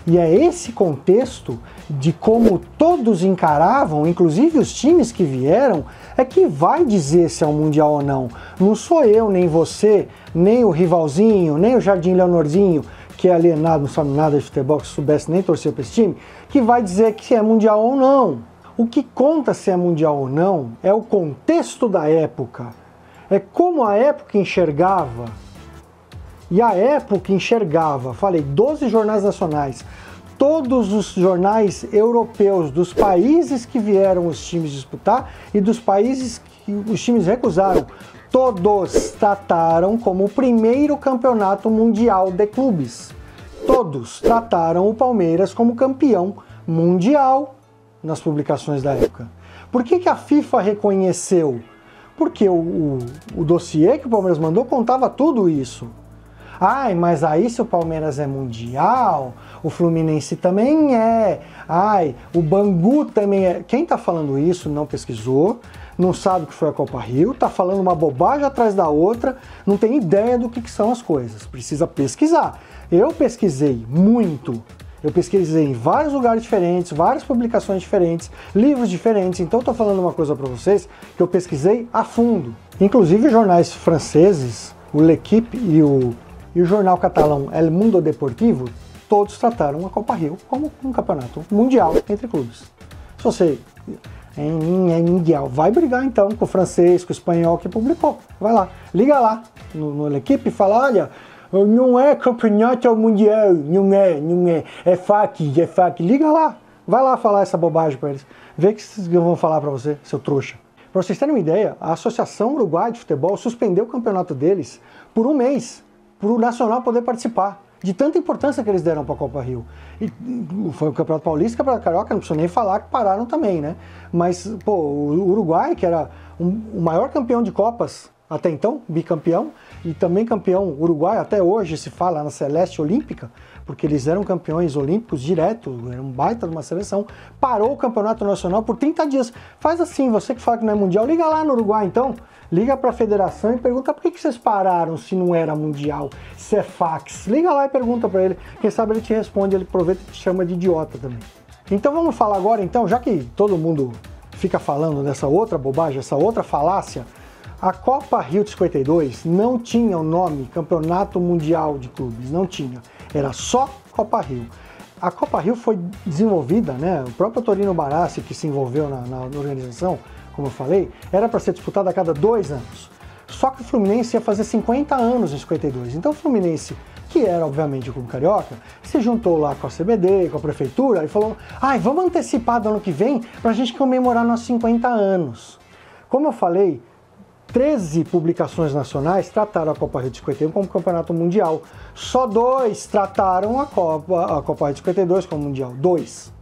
E é esse contexto de como todos encaravam, inclusive os times que vieram, é que vai dizer se é um mundial ou não. Não sou eu, nem você, nem o rivalzinho, nem o Jardim Leonorzinho, que é alienado, não sabe nada de futebol, que soubesse nem torcer para esse time, que vai dizer que se é mundial ou não. O que conta se é mundial ou não é o contexto da época. É como a época enxergava. E a época enxergava, falei, 12 jornais nacionais, todos os jornais europeus dos países que vieram os times disputar e dos países que os times recusaram, todos trataram como o primeiro campeonato mundial de clubes. Todos trataram o Palmeiras como campeão mundial nas publicações da época. Por que a FIFA reconheceu? Porque o dossiê que o Palmeiras mandou contava tudo isso. Ai, mas aí se o Palmeiras é mundial, o Fluminense também é. Ai, o Bangu também é. Quem tá falando isso não pesquisou, não sabe o que foi a Copa Rio, tá falando uma bobagem atrás da outra, não tem ideia do que são as coisas. Precisa pesquisar. Eu pesquisei muito. Eu pesquisei em vários lugares diferentes, várias publicações diferentes, livros diferentes. Então eu tô falando uma coisa para vocês que eu pesquisei a fundo. Inclusive jornais franceses, o L'Équipe e o jornal catalão El Mundo Deportivo, todos trataram a Copa Rio como um campeonato mundial entre clubes. Se você é mundial, vai brigar então com o francês, com o espanhol que publicou. Vai lá, liga lá no L'Équipe e fala, olha, não é campeonato mundial, não é, é FAC. Liga lá, vai lá falar essa bobagem para eles. Vê o que eles vão falar para você, seu trouxa. Para vocês terem uma ideia, a Associação Uruguai de Futebol suspendeu o campeonato deles por um mês, para o Nacional poder participar, de tanta importância que eles deram para a Copa Rio. E foi o Campeonato Paulista, Campeonato Carioca, não preciso nem falar que pararam também, né? Mas, pô, o Uruguai, que era o maior campeão de Copas até então, bicampeão, e também campeão uruguai, até hoje se fala na Celeste Olímpica, porque eles eram campeões olímpicos direto, era um baita de uma seleção, parou o Campeonato Nacional por 30 dias. Faz assim, você que fala que não é mundial, liga lá no Uruguai então, liga para a federação e pergunta por que vocês pararam se não era mundial, se é fax. Liga lá e pergunta para ele, quem sabe ele te responde, ele aproveita e te chama de idiota também. Então vamos falar agora então, já que todo mundo fica falando dessa outra bobagem, essa outra falácia, a Copa Rio de 52 não tinha o nome Campeonato Mundial de Clubes, não tinha, era só Copa Rio. A Copa Rio foi desenvolvida, né, o próprio Torino Barassi que se envolveu na organização, como eu falei, era para ser disputada a cada 2 anos. Só que o Fluminense ia fazer 50 anos em 52, então o Fluminense, que era obviamente o clube carioca, se juntou lá com a CBD, com a prefeitura e falou, vamos antecipar do ano que vem para a gente comemorar nossos 50 anos. Como eu falei, 13 publicações nacionais trataram a Copa Rio de 51 como campeonato mundial. Só 2 trataram a Copa Rio de 52 como mundial. 2.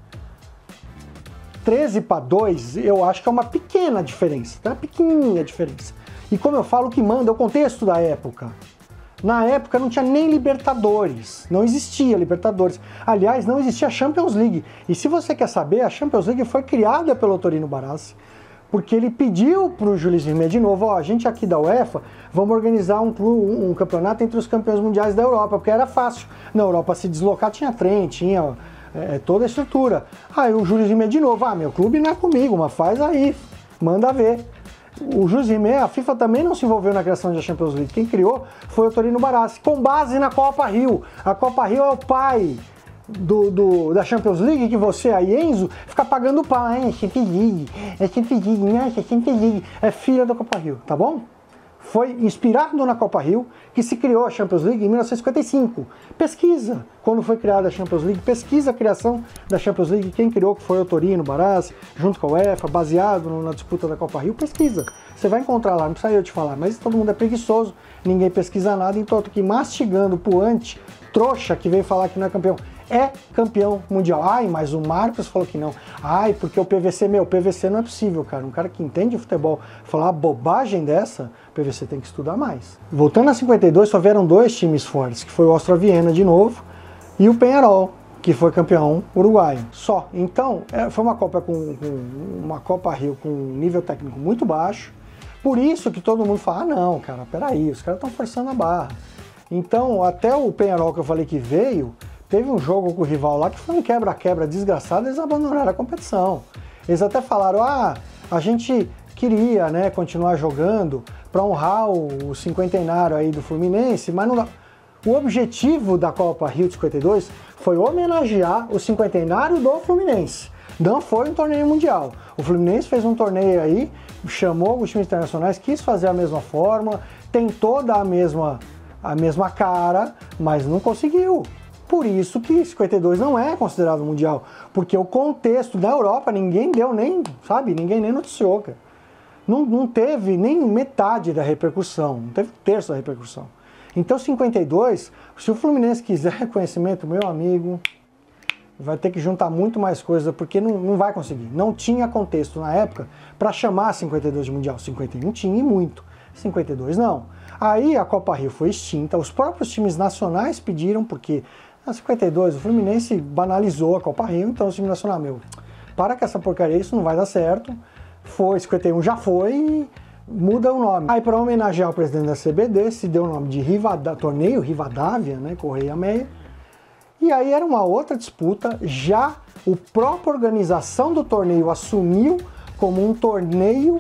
13 para 2, eu acho que é uma pequena diferença, tá? Pequenininha diferença. E como eu falo, o que manda é o contexto da época. Na época não tinha nem Libertadores, não existia Libertadores. Aliás, não existia Champions League. E se você quer saber, a Champions League foi criada pelo Torino Barassi, porque ele pediu para o Jules Rimet de novo, a gente aqui da UEFA, vamos organizar um campeonato entre os campeões mundiais da Europa, porque era fácil. Na Europa se deslocar tinha trem, tinha toda a estrutura. Aí o Jules Rimet de novo, meu clube não é comigo, mas faz aí, manda ver. O Jules Rimet, a FIFA também não se envolveu na criação da Champions League, quem criou foi o Torino Barassi, com base na Copa Rio. A Copa Rio é o pai da Champions League que você, aí Enzo, fica pagando pau, hein? Champions League, nossa, Champions League, é filha da Copa Rio, tá bom? Foi inspirado na Copa Rio que se criou a Champions League em 1955. Pesquisa quando foi criada a Champions League, pesquisa a criação da Champions League, quem criou, que foi o Torino, Barassi, junto com a UEFA, baseado na disputa da Copa Rio, pesquisa. Você vai encontrar lá, não precisa eu te falar, mas todo mundo é preguiçoso, ninguém pesquisa nada, então eu tô aqui mastigando puante, trouxa que veio falar que não é campeão. É campeão mundial. Ai, mas o Marcos falou que não. Ai, porque o PVC, o PVC não é possível, cara. Um cara que entende de futebol falar uma bobagem dessa, o PVC tem que estudar mais. Voltando a 52, só vieram 2 times fortes, que foi o Austria Viena de novo e o Peñarol, que foi campeão uruguaio. Só. Então, foi uma Copa uma Copa Rio com um nível técnico muito baixo. Por isso que todo mundo fala, ah, não, cara, peraí, os caras estão forçando a barra. Então, até o Peñarol que eu falei que veio, teve um jogo com o rival lá que foi um quebra-quebra desgraçado, eles abandonaram a competição. Eles até falaram, ah, a gente queria, né, continuar jogando para honrar o cinquentenário aí do Fluminense, mas não dá. O objetivo da Copa Rio de 52 foi homenagear o cinquentenário do Fluminense. Não foi um torneio mundial. O Fluminense fez um torneio aí, chamou os times internacionais, quis fazer a mesma fórmula, tem toda a mesma cara, mas não conseguiu. Por isso que 52 não é considerado mundial, porque o contexto da Europa ninguém deu nem, sabe, ninguém nem noticiou, cara. Não teve nem metade da repercussão, não teve um terço da repercussão. Então 52, se o Fluminense quiser reconhecimento, meu amigo, vai ter que juntar muito mais coisa, porque não vai conseguir. Não tinha contexto na época para chamar 52 de mundial. 51 tinha e muito, 52 não. Aí a Copa Rio foi extinta, os próprios times nacionais pediram, porque na 52 o Fluminense banalizou a Copa Rio, então o time nacional, para com essa porcaria, isso não vai dar certo. Foi, 51 já foi e muda o nome. Aí para homenagear o presidente da CBD, se deu o nome de Torneio Rivadavia, né, Correia Meia. E aí era uma outra disputa, já a própria organização do torneio assumiu como um torneio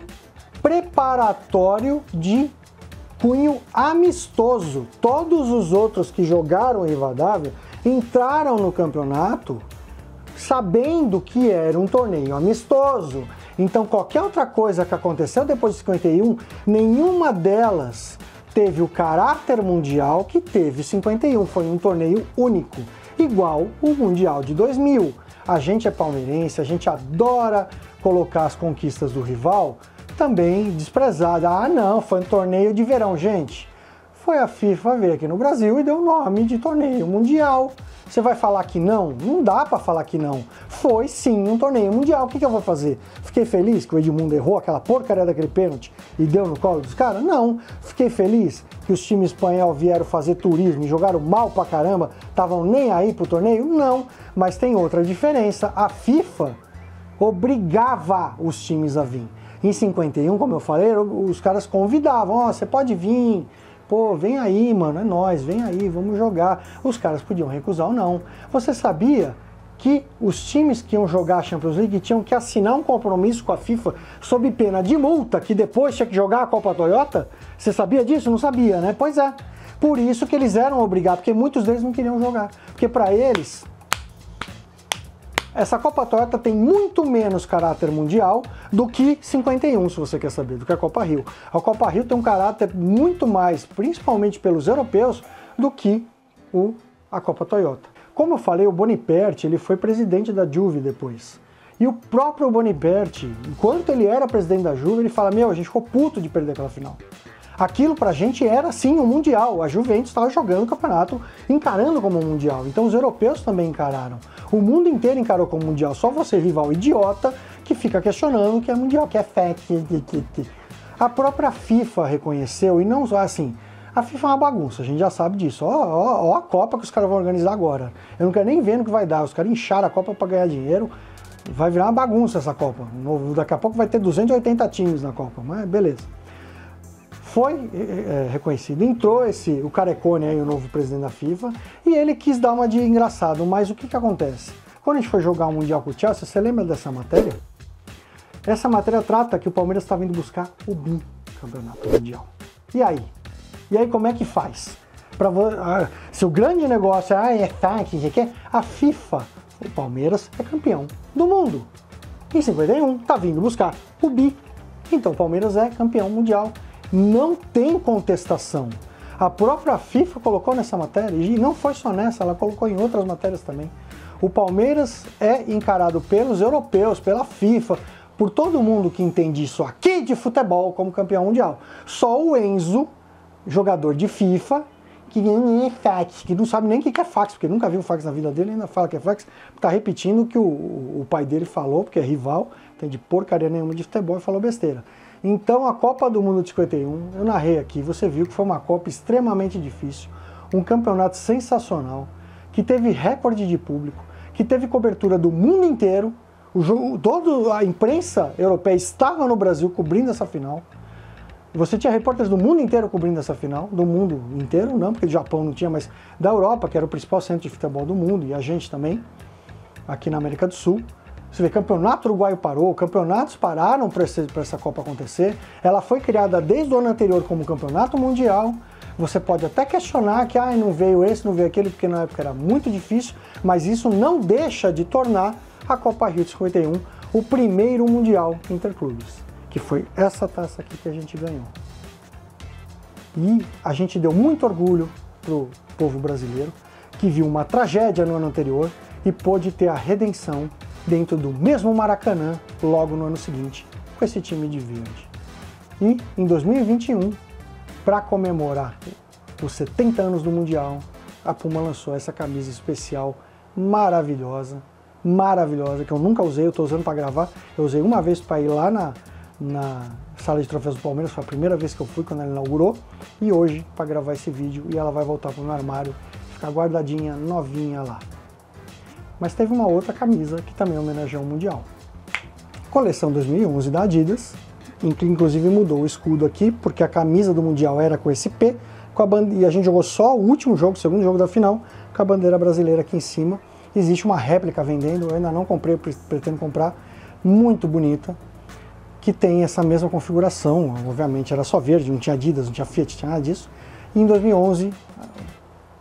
preparatório de cunho amistoso. Todos os outros que jogaram em Rivadavia entraram no campeonato sabendo que era um torneio amistoso. Então qualquer outra coisa que aconteceu depois de 51, nenhuma delas teve o caráter mundial que teve 51. Foi um torneio único, igual o Mundial de 2000. A gente é palmeirense, a gente adora colocar as conquistas do rival também desprezada. Ah não, foi um torneio de verão, gente. Foi a FIFA ver aqui no Brasil e deu o nome de torneio mundial. Você vai falar que não? Não dá pra falar que não. Foi sim um torneio mundial. O que eu vou fazer? Fiquei feliz que o Edmundo errou aquela porcaria daquele pênalti e deu no colo dos caras? Não. Fiquei feliz que os times espanhóis vieram fazer turismo e jogaram mal pra caramba, estavam nem aí pro torneio? Não. Mas tem outra diferença. A FIFA obrigava os times a vir. Em 51, como eu falei, os caras convidavam, ó, você pode vir, pô, vem aí, mano, é nóis, vem aí, vamos jogar. Os caras podiam recusar ou não. Você sabia que os times que iam jogar a Champions League tinham que assinar um compromisso com a FIFA sob pena de multa, que depois tinha que jogar a Copa Toyota? Você sabia disso? Não sabia, né? Pois é. Por isso que eles eram obrigados, porque muitos deles não queriam jogar. Porque para eles, essa Copa Toyota tem muito menos caráter mundial do que 51, se você quer saber, do que a Copa Rio. A Copa Rio tem um caráter muito mais, principalmente pelos europeus, do que a Copa Toyota. Como eu falei, o Boniperti, ele foi presidente da Juve depois. E o próprio Boniperti, enquanto ele era presidente da Juve, ele fala, a gente ficou puto de perder aquela final. Aquilo pra gente era sim um mundial, a Juventus estava jogando o campeonato, encarando como um mundial, então os europeus também encararam. O mundo inteiro encarou como mundial, só você, rival idiota, que fica questionando que é mundial, que é fake. A própria FIFA reconheceu, e não só assim, a FIFA é uma bagunça, a gente já sabe disso, ó a Copa que os caras vão organizar agora. Eu não quero nem ver no que vai dar, os caras incharam a Copa para ganhar dinheiro, vai virar uma bagunça essa Copa. Daqui a pouco vai ter 280 times na Copa, mas beleza. Foi reconhecido, entrou o Carecone, aí, o novo presidente da FIFA, e ele quis dar uma de engraçado, mas o que acontece? Quando a gente foi jogar o Mundial com o Chelsea, você lembra dessa matéria? Essa matéria trata que o Palmeiras está vindo buscar o bicampeonato mundial. E aí? E aí como é que faz? Se o grande negócio é fax, a FIFA, o Palmeiras é campeão do mundo. Em 51, tá vindo buscar o bi. Então o Palmeiras é campeão mundial. Não tem contestação. A própria FIFA colocou nessa matéria, e não foi só nessa, ela colocou em outras matérias também. O Palmeiras é encarado pelos europeus, pela FIFA, por todo mundo que entende isso aqui de futebol como campeão mundial. Só o Enzo, jogador de FIFA, que nem é fax, que não sabe nem o que é fax, porque nunca viu fax na vida dele, ainda fala que é fax, tá repetindo o que o pai dele falou, porque é rival, não tem de porcaria nenhuma de futebol e falou besteira. Então a Copa do Mundo de 51, eu narrei aqui, você viu que foi uma Copa extremamente difícil, um campeonato sensacional, que teve recorde de público, que teve cobertura do mundo inteiro, toda a imprensa europeia estava no Brasil cobrindo essa final. Você tinha repórteres do mundo inteiro cobrindo essa final, do mundo inteiro, não, porque do Japão não tinha, mas da Europa, que era o principal centro de futebol do mundo, e a gente também, aqui na América do Sul. Você vê, campeonato uruguaio parou, campeonatos pararam para essa Copa acontecer. Ela foi criada desde o ano anterior como campeonato mundial. Você pode até questionar que não veio esse, não veio aquele, porque na época era muito difícil, mas isso não deixa de tornar a Copa Rio de 51 o primeiro mundial interclubes, que foi essa taça aqui que a gente ganhou. E a gente deu muito orgulho pro povo brasileiro, que viu uma tragédia no ano anterior e pôde ter a redenção dentro do mesmo Maracanã logo no ano seguinte, com esse time de verde. E em 2021, para comemorar os 70 anos do Mundial, a Puma lançou essa camisa especial maravilhosa, que eu nunca usei, eu estou usando para gravar. Eu usei uma vez para ir lá na sala de troféus do Palmeiras, foi a primeira vez que eu fui quando ela inaugurou, e hoje para gravar esse vídeo, e ela vai voltar para o meu armário, ficar guardadinha, novinha lá. Mas teve uma outra camisa que também homenageou o Mundial. Coleção 2011 da Adidas, que inclusive mudou o escudo aqui, porque a camisa do Mundial era com esse P, e a gente jogou só o último jogo, o segundo jogo da final, com a bandeira brasileira aqui em cima. Existe uma réplica vendendo, eu ainda não comprei, eu pretendo comprar, muito bonita, que tem essa mesma configuração. Obviamente era só verde, não tinha Adidas, não tinha Fiat, não tinha nada disso. E em 2011,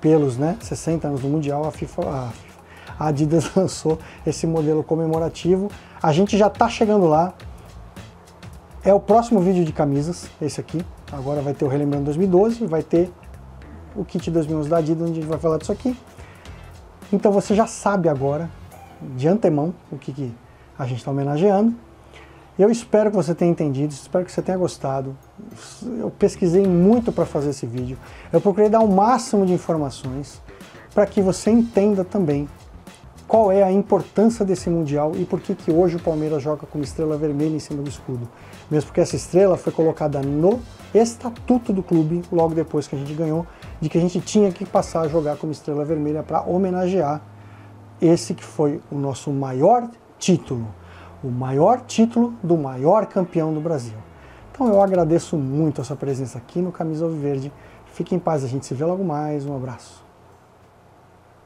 pelos 60 anos do Mundial, a Adidas lançou esse modelo comemorativo. A gente já está chegando lá. É o próximo vídeo de camisas, esse aqui. Agora vai ter o Relembrando 2012, vai ter o kit 2011 da Adidas, onde a gente vai falar disso aqui. Então você já sabe agora, de antemão, o que a gente está homenageando. Eu espero que você tenha entendido, espero que você tenha gostado. Eu pesquisei muito para fazer esse vídeo. Eu procurei dar o máximo de informações para que você entenda também qual é a importância desse Mundial e por que hoje o Palmeiras joga com uma estrela vermelha em cima do escudo. Mesmo porque essa estrela foi colocada no estatuto do clube, logo depois que a gente ganhou, de que a gente tinha que passar a jogar como estrela vermelha para homenagear esse que foi o nosso maior título. O maior título do maior campeão do Brasil. Então eu agradeço muito a sua presença aqui no Camisa Alviverde. Fique em paz, a gente se vê logo mais. Um abraço.